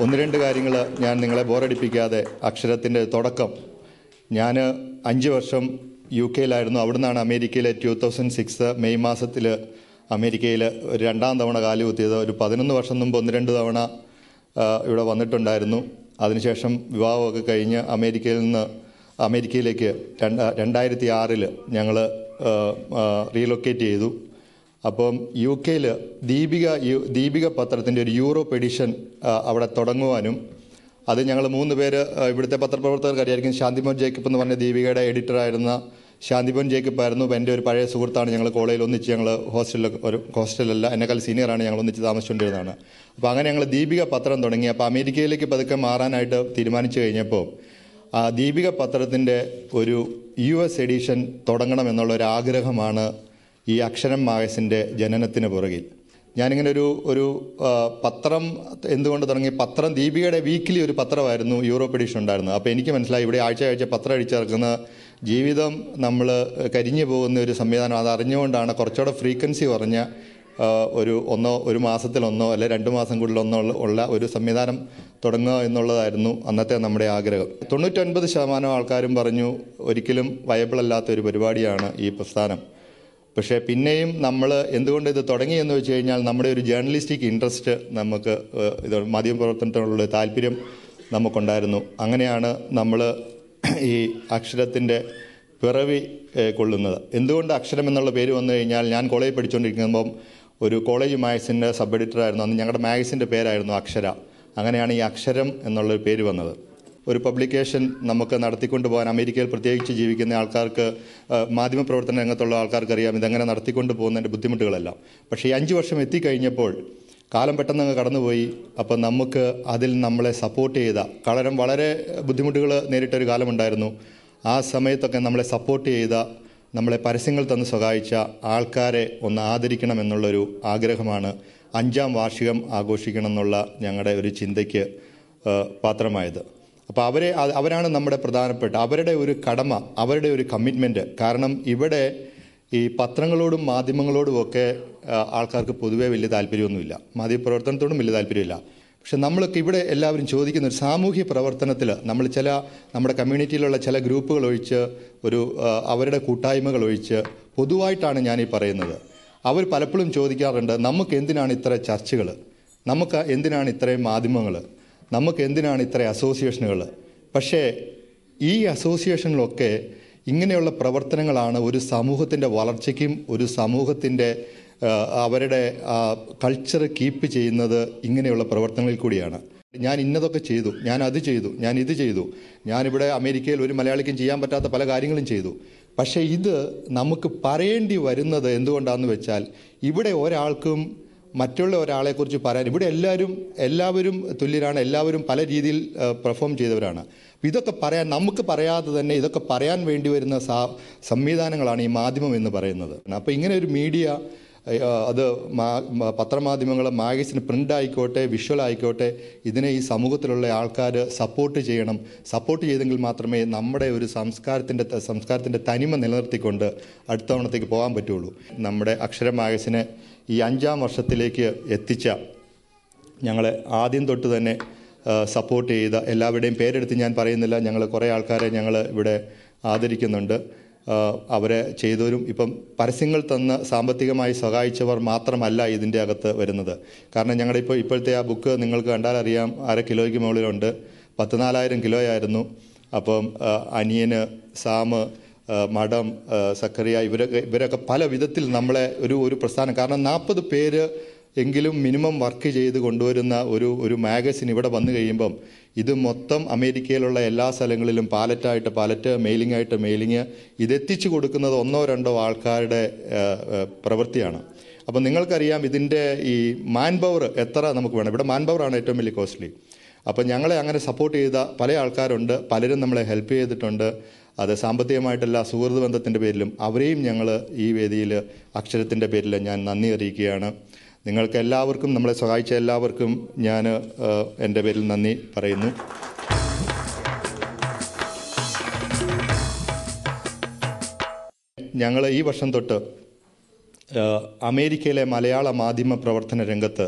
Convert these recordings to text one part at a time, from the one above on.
ഒന്ന് രണ്ട് കാര്യങ്ങൾ ഞാൻ നിങ്ങളെ ബോറടിപ്പിക്കാതെ അക്ഷരത്തിൻ്റെ തുടക്കം. ഞാൻ 5 വർഷം UK-യിലായിരുന്നു. അവിടെ നിന്നാണ് അമേരിക്കയിലെ 2006 മെയ് മാസത്തിൽ അമേരിക്കയിൽ ഒരു 2ാം തവണ കാലുകുത്തിയത്. ഒരു 11 വർഷം മുമ്പ് 1-2 തവണ ഇവിടെ വന്നിട്ടുണ്ടായിരുന്നു. അതിനുശേഷം വിവാഹമൊക്കെ കഴിഞ്ഞ് അമേരിക്കയിലേക്ക് 2006 ഞങ്ങൾ റീലൊക്കേറ്റ് ചെയ്തു. അപ്പം UK-യിൽ ദീപിക പത്രത്തിൻ്റെ ഒരു യൂറോപ്പ് എഡിഷൻ അവിടെ തുടങ്ങുവാനും, അത് ഞങ്ങൾ 3 പേര് ഇവിടുത്തെ പത്രപ്രവർത്തകർക്ക് അറിയായിരിക്കും. ശാന്തിമോൻ ജേക്കബ് എന്ന് പറഞ്ഞ ദീപികയുടെ എഡിറ്ററായിരുന്ന ശാന്തിമോൻ ജേക്കബ് ആയിരുന്നു എൻ്റെ ഒരു പഴയ സുഹൃത്താണ്. ഞങ്ങൾ കോളേജിൽ ഒന്നിച്ച് ഞങ്ങൾ ഹോസ്റ്റലല്ല, എന്നെക്കാൾ സീനിയറാണ്, ഞങ്ങൾ ഒന്നിച്ച് താമസിച്ചുകൊണ്ടിരുന്നതാണ്. അപ്പോൾ അങ്ങനെ ഞങ്ങൾ ദീപിക പത്രം തുടങ്ങി. അപ്പോൾ അമേരിക്കയിലേക്ക് പതുക്കെ മാറാനായിട്ട് തീരുമാനിച്ചു കഴിഞ്ഞപ്പോൾ ദീപിക പത്രത്തിൻ്റെ ഒരു US എഡിഷൻ തുടങ്ങണം എന്നുള്ളൊരു ആഗ്രഹമാണ് ഈ അക്ഷരം മാഗസിൻ്റെ ജനനത്തിന് പുറകിൽ. ഞാനിങ്ങനെ ഒരു പത്രം എന്തുകൊണ്ട് തുടങ്ങി? പത്രം ദീപികയുടെ വീക്കിലി ഒരു പത്രമായിരുന്നു യൂറോപ്പ് എഡിഷൻ ഉണ്ടായിരുന്നത്. അപ്പോൾ എനിക്ക് മനസ്സിലായി ഇവിടെ ആഴ്ച പത്രം അടിച്ചിറക്കുന്ന ജീവിതം നമ്മൾ കരിഞ്ഞു പോകുന്ന ഒരു സംവിധാനം. അത് അറിഞ്ഞുകൊണ്ടാണ് കുറച്ചുകൂടെ ഫ്രീക്വൻസി കുറഞ്ഞ ഒരു മാസത്തിലൊന്നോ അല്ലെ 2 മാസം കൂടുതലൊന്നോ ഉള്ള ഒരു സംവിധാനം തുടങ്ങുക എന്നുള്ളതായിരുന്നു അന്നത്തെ നമ്മുടെ ആഗ്രഹം. 99% ആൾക്കാരും പറഞ്ഞു ഒരിക്കലും വയബിൾ അല്ലാത്ത ഒരു പരിപാടിയാണ് ഈ പ്രസ്ഥാനം. പക്ഷേ പിന്നെയും നമ്മൾ എന്തുകൊണ്ട് ഇത് തുടങ്ങി എന്ന് വെച്ച് കഴിഞ്ഞാൽ നമ്മുടെ ഒരു ജേർണലിസ്റ്റിക് ഇൻട്രസ്റ്റ്, നമുക്ക് ഇത് മാധ്യമപ്രവർത്തനത്തിനുള്ള താല്പര്യം നമുക്കുണ്ടായിരുന്നു. അങ്ങനെയാണ് നമ്മൾ ഈ അക്ഷരത്തിൻ്റെ പിറവി കൊള്ളുന്നത്. എന്തുകൊണ്ട് അക്ഷരം എന്നുള്ള പേര് വന്നു കഴിഞ്ഞാൽ, ഞാൻ കോളേജിൽ പഠിച്ചുകൊണ്ടിരിക്കുമ്പം ഒരു കോളേജ് മാഗസിൻ്റെ സബ് എഡിറ്ററായിരുന്നു. അന്ന് ഞങ്ങളുടെ മാഗസിൻ്റെ പേരായിരുന്നു അക്ഷര. അങ്ങനെയാണ് ഈ അക്ഷരം എന്നുള്ളൊരു പേര് വന്നത്. ഒരു പബ്ലിക്കേഷൻ നമുക്ക് നടത്തിക്കൊണ്ട് പോകാൻ അമേരിക്കയിൽ പ്രത്യേകിച്ച് ജീവിക്കുന്ന ആൾക്കാർക്ക്, മാധ്യമപ്രവർത്തന രംഗത്തുള്ള ആൾക്കാർക്കറിയാം ഇതെങ്ങനെ നടത്തിക്കൊണ്ട് പോകുന്നതിൻ്റെ ബുദ്ധിമുട്ടുകളെല്ലാം. പക്ഷേ ഈ 5 വർഷം എത്തിക്കഴിഞ്ഞപ്പോൾ കാലം പെട്ടെന്ന് കടന്നുപോയി. അപ്പം നമുക്ക് അതിൽ നമ്മളെ സപ്പോർട്ട് ചെയ്ത, വളരെ ബുദ്ധിമുട്ടുകൾ നേരിട്ടൊരു കാലമുണ്ടായിരുന്നു. ആ സമയത്തൊക്കെ നമ്മളെ സപ്പോർട്ട് ചെയ്ത, നമ്മളെ പരസ്യങ്ങൾ തന്ന് സഹായിച്ച ആൾക്കാരെ ഒന്ന് ആദരിക്കണം എന്നുള്ളൊരു ആഗ്രഹമാണ് 5ാം വാർഷികം ആഘോഷിക്കണം എന്നുള്ള ഞങ്ങളുടെ ഒരു ചിന്തയ്ക്ക് പാത്രമായത്. അപ്പോൾ അവരാണ് നമ്മുടെ പ്രധാനപ്പെട്ട, അവരുടെ ഒരു കടമ, അവരുടെ ഒരു കമ്മിറ്റ്മെൻറ്റ്. കാരണം ഇവിടെ ഈ പത്രങ്ങളോടും മാധ്യമങ്ങളോടുമൊക്കെ ആൾക്കാർക്ക് പൊതുവേ വലിയ താല്പര്യമൊന്നുമില്ല, മാധ്യമപ്രവർത്തനത്തോടും വലിയ താല്പര്യമില്ല. പക്ഷെ നമ്മളൊക്കെ ഇവിടെ എല്ലാവരും ചോദിക്കുന്ന ഒരു സാമൂഹ്യ പ്രവർത്തനത്തിൽ നമ്മൾ നമ്മുടെ കമ്മ്യൂണിറ്റിയിലുള്ള ചില ഗ്രൂപ്പുകൾ ഒഴിച്ച്, അവരുടെ കൂട്ടായ്മകൾ ഒഴിച്ച് പൊതുവായിട്ടാണ് ഞാനീ പറയുന്നത്. അവർ പലപ്പോഴും ചോദിക്കാറുണ്ട്, നമുക്ക് എന്തിനാണ് ഇത്ര ചർച്ചകൾ, നമുക്ക് എന്തിനാണ് ഇത്രയും മാധ്യമങ്ങൾ, നമുക്ക് എന്തിനാണ് ഇത്ര അസോസിയേഷനുകൾ? പക്ഷേ ഈ അസോസിയേഷനിലൊക്കെ ഇങ്ങനെയുള്ള പ്രവർത്തനങ്ങളാണ് ഒരു സമൂഹത്തിൻ്റെ വളർച്ചയ്ക്കും ഒരു സമൂഹത്തിൻ്റെ അവരുടെ കൾച്ചർ കീപ്പ് ചെയ്യുന്നത് ഇങ്ങനെയുള്ള പ്രവർത്തനങ്ങളിൽ കൂടിയാണ്. ഞാൻ ഇന്നതൊക്കെ ചെയ്തു, ഞാൻ അത് ചെയ്തു, ഞാൻ ഇത് ചെയ്തു, ഞാനിവിടെ അമേരിക്കയിൽ ഒരു മലയാളിക്കും ചെയ്യാൻ പറ്റാത്ത പല കാര്യങ്ങളും ചെയ്തു. പക്ഷേ ഇത് നമുക്ക് പറയേണ്ടി വരുന്നത് എന്തുകൊണ്ടാണെന്ന് വെച്ചാൽ, ഇവിടെ ഒരാൾക്കും മറ്റുള്ള ഒരാളെക്കുറിച്ച് പറയാൻ, ഇവിടെ എല്ലാവരും തുല്യരാണ്, എല്ലാവരും പല രീതിയിൽ പെർഫോം ചെയ്തവരാണ്. ഇതൊക്കെ പറയാൻ, നമുക്ക് പറയാതെ തന്നെ ഇതൊക്കെ പറയാൻ വേണ്ടി വരുന്ന സംവിധാനങ്ങളാണ് ഈ മാധ്യമം എന്ന് പറയുന്നത്. അപ്പോൾ ഇങ്ങനെ ഒരു മീഡിയ, അത് പത്രമാധ്യമങ്ങൾ, മാഗസിൻ, പ്രിൻ്റ് ആയിക്കോട്ടെ, വിഷ്വൽ ആയിക്കോട്ടെ, ഇതിനെ ഈ സമൂഹത്തിലുള്ള ആൾക്കാർ സപ്പോർട്ട് ചെയ്യണം. സപ്പോർട്ട് ചെയ്തെങ്കിൽ മാത്രമേ നമ്മുടെ ഒരു സംസ്കാരത്തിൻ്റെ തനിമ നിലനിർത്തിക്കൊണ്ട് അടുത്ത തവണത്തേക്ക് പോകാൻ പറ്റുള്ളൂ. നമ്മുടെ അക്ഷര മാഗസിനെ ഈ 5ാം വർഷത്തിലേക്ക് എത്തിച്ച ഞങ്ങളെ ആദ്യം തൊട്ട് തന്നെ സപ്പോർട്ട് ചെയ്ത എല്ലാവരുടെയും പേരെടുത്ത് ഞാൻ പറയുന്നില്ല, ഞങ്ങൾ കുറേ ആൾക്കാരെ ഞങ്ങൾ ഇവിടെ ആദരിക്കുന്നുണ്ട്. അവരെ ചെയ്തവരും ഇപ്പം പരസ്യങ്ങൾ തന്ന് സാമ്പത്തികമായി സഹായിച്ചവർ മാത്രമല്ല ഇതിൻ്റെ അകത്ത് വരുന്നത്. കാരണം ഞങ്ങളുടെ ഇപ്പോഴത്തെ ആ ബുക്ക് നിങ്ങൾക്ക് കണ്ടാലറിയാം, 1/2 കിലോയ്ക്ക് മുകളിലുണ്ട്. 14,000 കിലോയായിരുന്നു. അപ്പം അനിയന്, സാമ്, മഠം, സക്കറിയ, ഇവരൊക്കെ പല വിധത്തിൽ നമ്മളെ ഒരു പ്രസ്ഥാനം, കാരണം 40 പേര് എങ്കിലും മിനിമം വർക്ക് ചെയ്ത് കൊണ്ടുവരുന്ന ഒരു മാഗസിൻ ഇവിടെ വന്നു കഴിയുമ്പം ഇത് മൊത്തം അമേരിക്കയിലുള്ള എല്ലാ സ്ഥലങ്ങളിലും പാലറ്റ്, മെയിലിംഗ് ഇതെത്തിച്ചു കൊടുക്കുന്നത് 1-2 ആൾക്കാരുടെ പ്രവൃത്തിയാണ്. അപ്പം നിങ്ങൾക്കറിയാം ഇതിൻ്റെ ഈ മാൻ പവർ എത്ര നമുക്ക് വേണം. ഇവിടെ മാൻ പവറാണ് ഏറ്റവും വലിയ കോസ്റ്റ്ലി. അപ്പം ഞങ്ങളെ അങ്ങനെ സപ്പോർട്ട് ചെയ്ത പല ആൾക്കാരുണ്ട്, പലരും നമ്മളെ ഹെൽപ്പ് ചെയ്തിട്ടുണ്ട്. അത് സാമ്പത്തികമായിട്ടല്ല, സുഹൃത്ത് ബന്ധത്തിൻ്റെ പേരിലും അവരെയും ഞങ്ങൾ ഈ വേദിയിൽ അക്ഷരത്തിൻ്റെ പേരിൽ ഞാൻ നന്ദി അറിയിക്കുകയാണ്. നിങ്ങൾക്ക് എല്ലാവർക്കും, നമ്മളെ സഹായിച്ച എല്ലാവർക്കും ഞാൻ എൻ്റെ പേരിൽ നന്ദി പറയുന്നു. ഞങ്ങൾ ഈ വർഷം തൊട്ട് അമേരിക്കയിലെ മലയാള മാധ്യമ പ്രവർത്തന രംഗത്ത്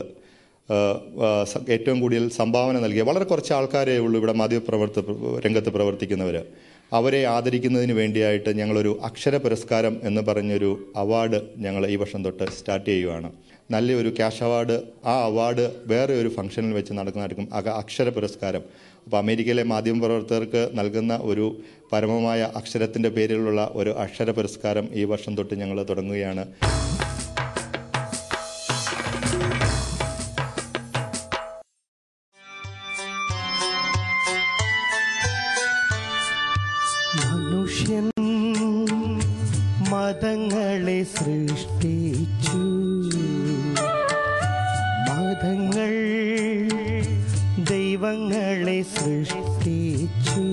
ഏറ്റവും കൂടുതൽ സംഭാവന നൽകിയ വളരെ കുറച്ച് ആൾക്കാരേ ഉള്ളൂ ഇവിടെ രംഗത്ത് പ്രവർത്തിക്കുന്നവർ. അവരെ ആദരിക്കുന്നതിന് വേണ്ടിയായിട്ട് ഞങ്ങളൊരു അക്ഷര പുരസ്കാരം എന്ന് പറഞ്ഞൊരു അവാർഡ് ഞങ്ങൾ ഈ വർഷം തൊട്ട് സ്റ്റാർട്ട് ചെയ്യുകയാണ്. നല്ലൊരു ക്യാഷ് അവാർഡ്. ആ അവാർഡ് വേറെ ഒരു ഫംഗ്ഷനിൽ വെച്ച് നടക്കുന്നതായിരിക്കും അക്ഷര പുരസ്കാരം. അപ്പോൾ അമേരിക്കയിലെ മാധ്യമപ്രവർത്തകർക്ക് നൽകുന്ന ഒരു പരമമായ അക്ഷരത്തിൻ്റെ പേരിലുള്ള ഒരു അക്ഷര പുരസ്കാരം ഈ വർഷം തൊട്ട് ഞങ്ങൾ തുടങ്ങുകയാണ്. മനുഷ്യൻ മതങ്ങളെ സൃഷ്ടിച്ചു, മതങ്ങൾ ദൈവങ്ങളെ സൃഷ്ടിച്ചു.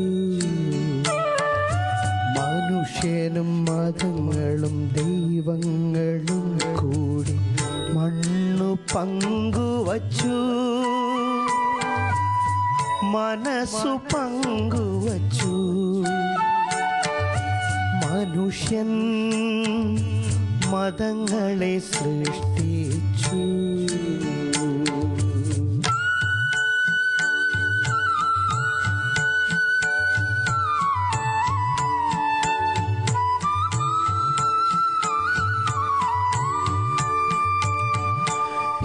മനുഷ്യനും മതങ്ങളും ദൈവങ്ങളും കൂടി മണ്ണു പങ്കുവച്ചു, മനസ്സു പങ്കുവച്ചു. മനുഷ്യൻ മതങ്ങളെ സൃഷ്ടിച്ചു.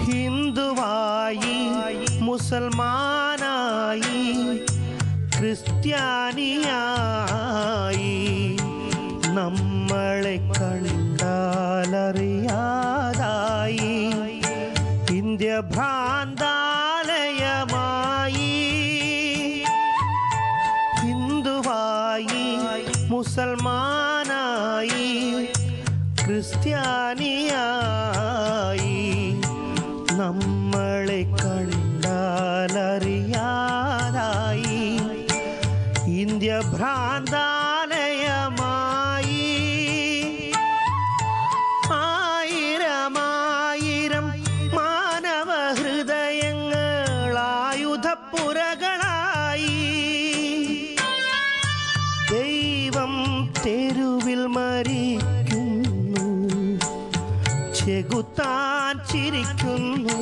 ഹിന്ദുവായി, മുസൽമാനായി, ക്രിസ്ത്യാനിയായി, നമ്മളെ കണ്ടാലറിയാതായി ഇന്ത്യ ഭ്രാന്താലയമായി. ഹിന്ദുവായി, മുസൽമാനായി, ക്രിസ്ത്യാനിയായി, നമ്മളെ കണ്ടാലറിയാതായി ഇന്ത്യ ഭ്രാന്താലയമായി. ആയിരമായിരം മാനവ ഹൃദയങ്ങൾ ആയുധപ്പുരകളായി. ദൈവം തെരുവിൽ മരിക്കുന്നു, ചെകുത്താൻ ചിരിക്കുന്നു.